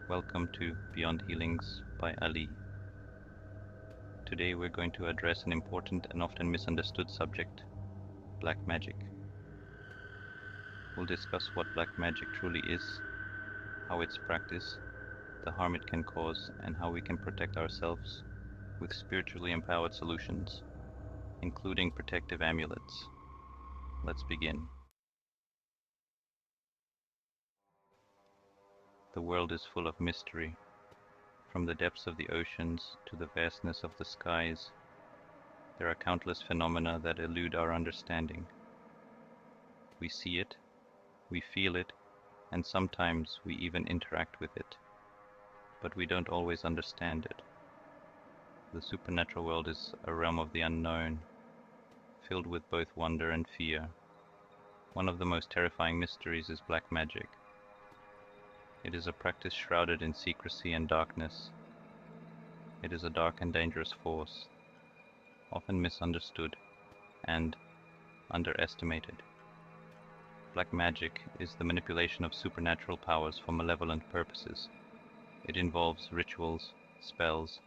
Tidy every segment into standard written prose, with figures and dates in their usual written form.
Welcome to Beyond Healings by Ali. Today we're going to address an important and often misunderstood subject, black magic. We'll discuss what black magic truly is, how it's practiced, the harm it can cause, and how we can protect ourselves with spiritually empowered solutions, including protective amulets. Let's begin. The world is full of mystery. From the depths of the oceans to the vastness of the skies, there are countless phenomena that elude our understanding. We see it, we feel it, and sometimes we even interact with it, but we don't always understand it. The supernatural world is a realm of the unknown, filled with both wonder and fear. One of the most terrifying mysteries is black magic. It is a practice shrouded in secrecy and darkness. It is a dark and dangerous force, often misunderstood and underestimated. Black magic is the manipulation of supernatural powers for malevolent purposes. It involves rituals, spells,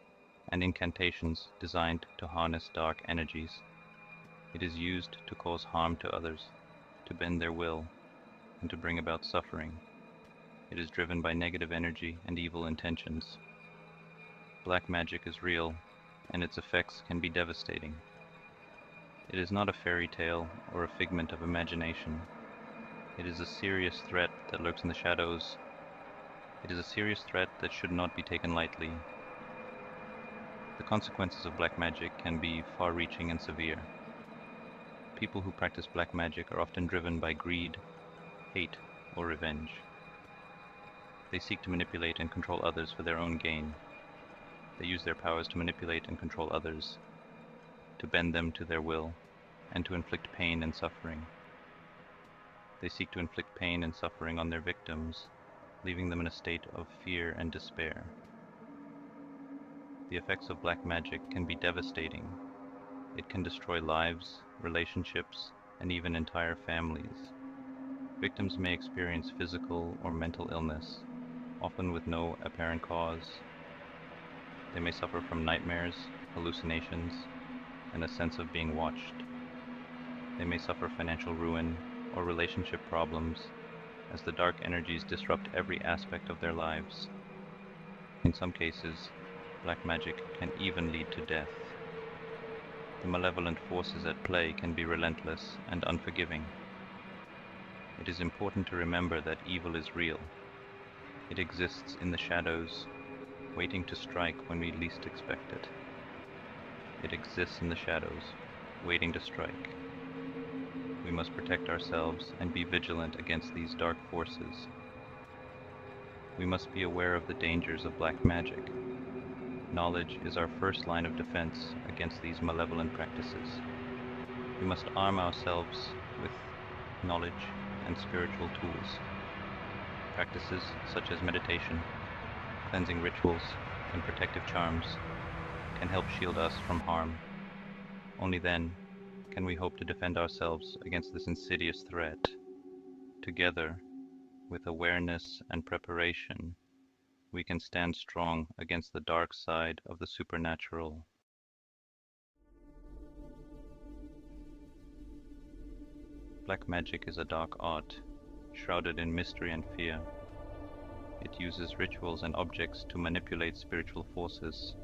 and incantations designed to harness dark energies. It is used to cause harm to others, to bend their will, and to bring about suffering. It is driven by negative energy and evil intentions. Black magic is real, and its effects can be devastating. It is not a fairy tale or a figment of imagination. It is a serious threat that lurks in the shadows. It is a serious threat that should not be taken lightly. The consequences of black magic can be far-reaching and severe. People who practice black magic are often driven by greed, hate, or revenge. They seek to manipulate and control others for their own gain. They use their powers to manipulate and control others, to bend them to their will, and to inflict pain and suffering. They seek to inflict pain and suffering on their victims, leaving them in a state of fear and despair. The effects of black magic can be devastating. It can destroy lives, relationships, and even entire families. Victims may experience physical or mental illness, often with no apparent cause. They may suffer from nightmares, hallucinations, and a sense of being watched. They may suffer financial ruin or relationship problems as the dark energies disrupt every aspect of their lives. In some cases, black magic can even lead to death. The malevolent forces at play can be relentless and unforgiving. It is important to remember that evil is real. It exists in the shadows, waiting to strike when we least expect it. It exists in the shadows, waiting to strike. We must protect ourselves and be vigilant against these dark forces. We must be aware of the dangers of black magic. Knowledge is our first line of defense against these malevolent practices. We must arm ourselves with knowledge and spiritual tools. Practices such as meditation, cleansing rituals, and protective charms can help shield us from harm. Only then can we hope to defend ourselves against this insidious threat. Together, with awareness and preparation, we can stand strong against the dark side of the supernatural. Black magic is a dark art, shrouded in mystery and fear. It uses rituals and objects to manipulate spiritual forces,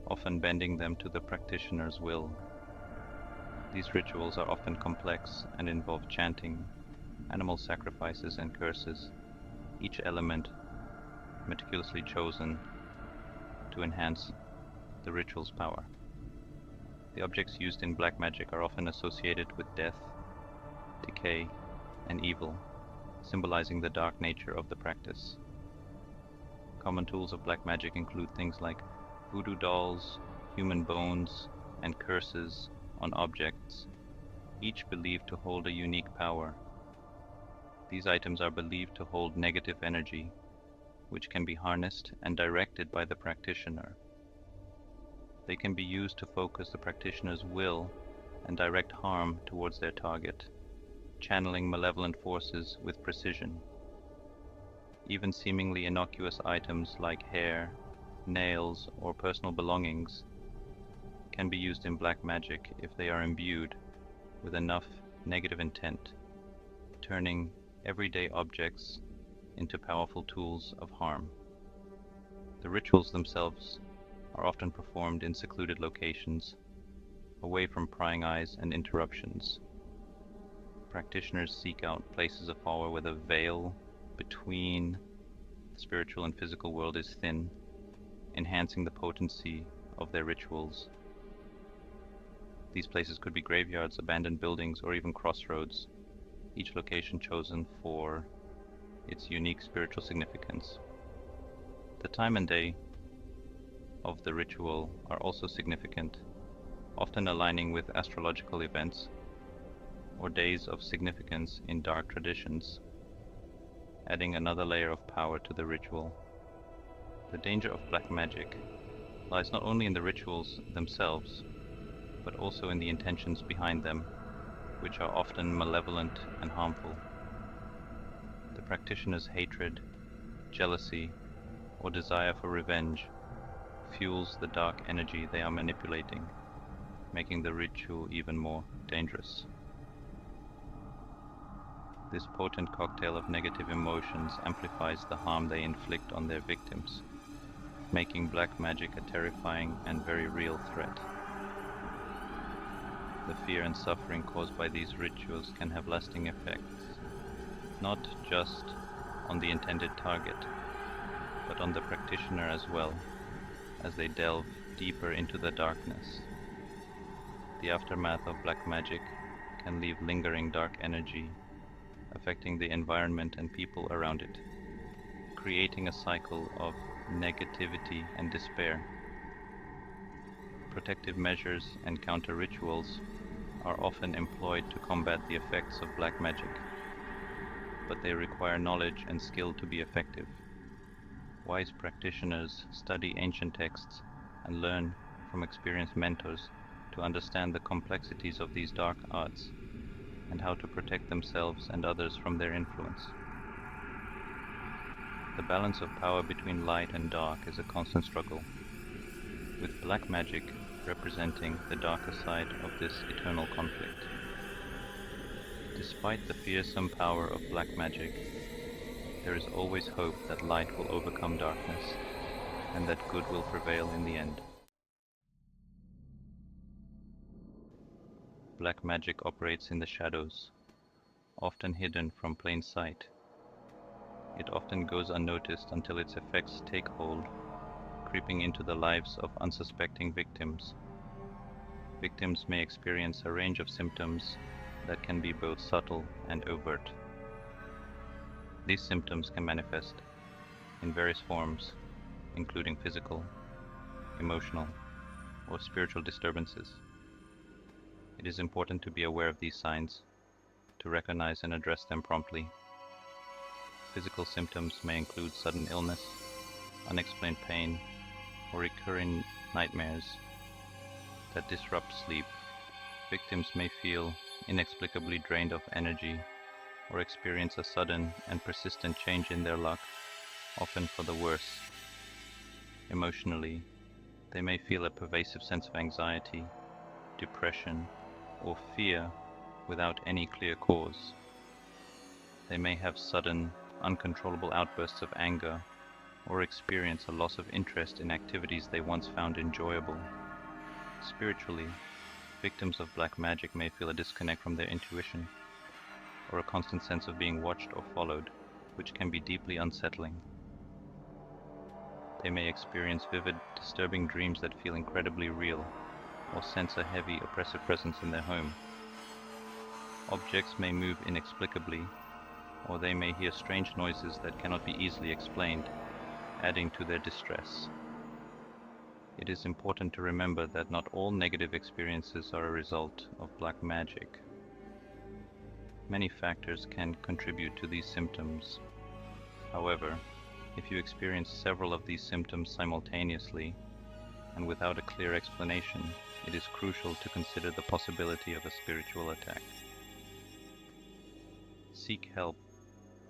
often bending them to the practitioner's will. These rituals are often complex and involve chanting, animal sacrifices, and curses, each element meticulously chosen to enhance the ritual's power. The objects used in black magic are often associated with death, decay, and evil, symbolizing the dark nature of the practice. Common tools of black magic include things like voodoo dolls, human bones, and curses on objects, each believed to hold a unique power. These items are believed to hold negative energy, which can be harnessed and directed by the practitioner. They can be used to focus the practitioner's will and direct harm towards their target, channeling malevolent forces with precision. Even seemingly innocuous items like hair, nails, or personal belongings can be used in black magic if they are imbued with enough negative intent, turning everyday objects into powerful tools of harm. The rituals themselves are often performed in secluded locations, away from prying eyes and interruptions. Practitioners seek out places of power where the veil between the spiritual and physical world is thin, enhancing the potency of their rituals. These places could be graveyards, abandoned buildings, or even crossroads, each location chosen for its unique spiritual significance. The time and day of the ritual are also significant, often aligning with astrological events or days of significance in dark traditions, adding another layer of power to the ritual. The danger of black magic lies not only in the rituals themselves, but also in the intentions behind them, which are often malevolent and harmful. The practitioner's hatred, jealousy, or desire for revenge fuels the dark energy they are manipulating, making the ritual even more dangerous. This potent cocktail of negative emotions amplifies the harm they inflict on their victims, making black magic a terrifying and very real threat. The fear and suffering caused by these rituals can have lasting effects, not just on the intended target, but on the practitioner as well, as they delve deeper into the darkness. The aftermath of black magic can leave lingering dark energy, affecting the environment and people around it, creating a cycle of negativity and despair. Protective measures and counter rituals are often employed to combat the effects of black magic, but they require knowledge and skill to be effective. Wise practitioners study ancient texts and learn from experienced mentors to understand the complexities of these dark arts and how to protect themselves and others from their influence. The balance of power between light and dark is a constant struggle, with black magic representing the darker side of this eternal conflict. Despite the fearsome power of black magic, there is always hope that light will overcome darkness and that good will prevail in the end. Black magic operates in the shadows, often hidden from plain sight. It often goes unnoticed until its effects take hold, creeping into the lives of unsuspecting victims. Victims may experience a range of symptoms that can be both subtle and overt. These symptoms can manifest in various forms, including physical, emotional, or spiritual disturbances. It is important to be aware of these signs, to recognize and address them promptly. Physical symptoms may include sudden illness, unexplained pain, or recurring nightmares that disrupt sleep. Victims may feel inexplicably drained of energy or experience a sudden and persistent change in their luck, often for the worse. Emotionally, they may feel a pervasive sense of anxiety, depression, or fear without any clear cause. They may have sudden, uncontrollable outbursts of anger or experience a loss of interest in activities they once found enjoyable. Spiritually, victims of black magic may feel a disconnect from their intuition or a constant sense of being watched or followed, which can be deeply unsettling. They may experience vivid, disturbing dreams that feel incredibly real, or sense a heavy, oppressive presence in their home. Objects may move inexplicably, or they may hear strange noises that cannot be easily explained, adding to their distress. It is important to remember that not all negative experiences are a result of black magic. Many factors can contribute to these symptoms. However, if you experience several of these symptoms simultaneously and without a clear explanation, it is crucial to consider the possibility of a spiritual attack. Seek help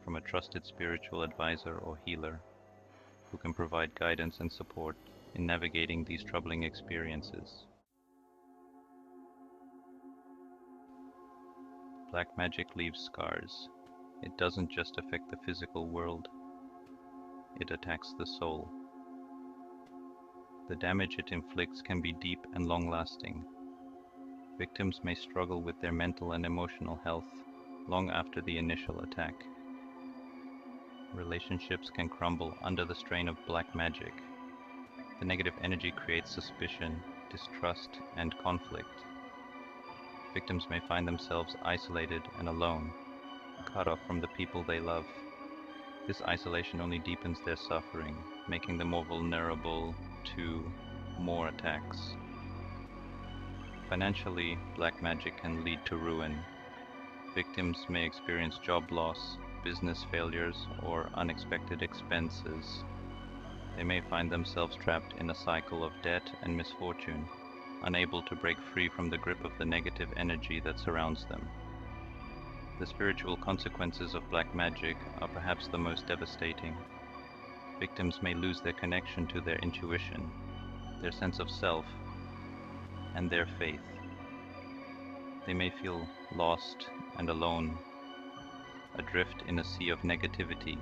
from a trusted spiritual advisor or healer who can provide guidance and support in navigating these troubling experiences. Black magic leaves scars. It doesn't just affect the physical world, it attacks the soul. The damage it inflicts can be deep and long-lasting. Victims may struggle with their mental and emotional health long after the initial attack. Relationships can crumble under the strain of black magic. The negative energy creates suspicion, distrust, and conflict. Victims may find themselves isolated and alone, cut off from the people they love. This isolation only deepens their suffering, making them more vulnerable to more attacks. Financially, black magic can lead to ruin. Victims may experience job loss, business failures, or unexpected expenses. They may find themselves trapped in a cycle of debt and misfortune, unable to break free from the grip of the negative energy that surrounds them. The spiritual consequences of black magic are perhaps the most devastating. Victims may lose their connection to their intuition, their sense of self, and their faith. They may feel lost and alone, adrift in a sea of negativity.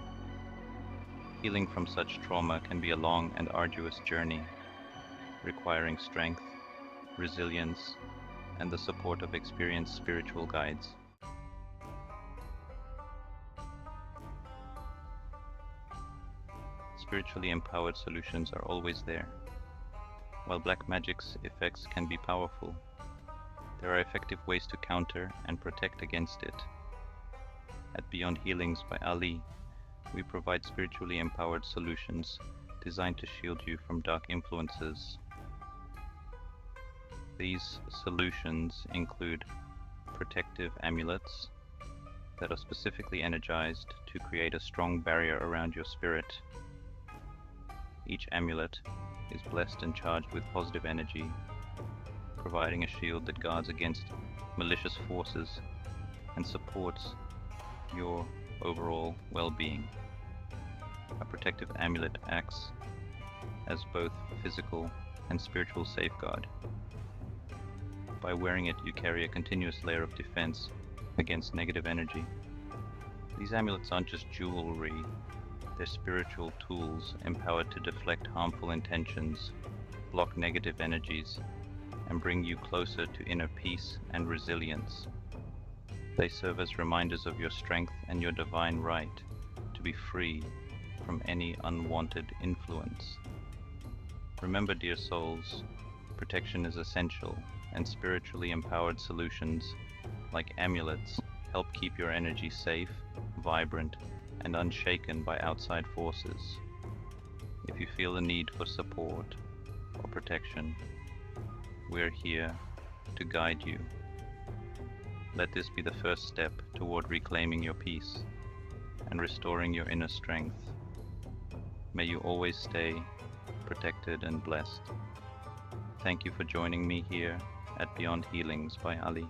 Healing from such trauma can be a long and arduous journey, requiring strength, resilience, and the support of experienced spiritual guides. Spiritually empowered solutions are always there. While black magic's effects can be powerful, there are effective ways to counter and protect against it. At Beyond Healings by Ali, we provide spiritually empowered solutions designed to shield you from dark influences. These solutions include protective amulets that are specifically energized to create a strong barrier around your spirit. Each amulet is blessed and charged with positive energy, providing a shield that guards against malicious forces and supports your overall well-being. A protective amulet acts as both physical and spiritual safeguard. By wearing it, you carry a continuous layer of defense against negative energy. These amulets aren't just jewelry, they're spiritual tools empowered to deflect harmful intentions, block negative energies, and bring you closer to inner peace and resilience. They serve as reminders of your strength and your divine right to be free from any unwanted influence. Remember, dear souls, protection is essential, and spiritually empowered solutions like amulets help keep your energy safe, vibrant, and unshaken by outside forces. If you feel the need for support or protection, we're here to guide you. Let this be the first step toward reclaiming your peace and restoring your inner strength. May you always stay protected and blessed. Thank you for joining me here at Beyond Healings by Ali.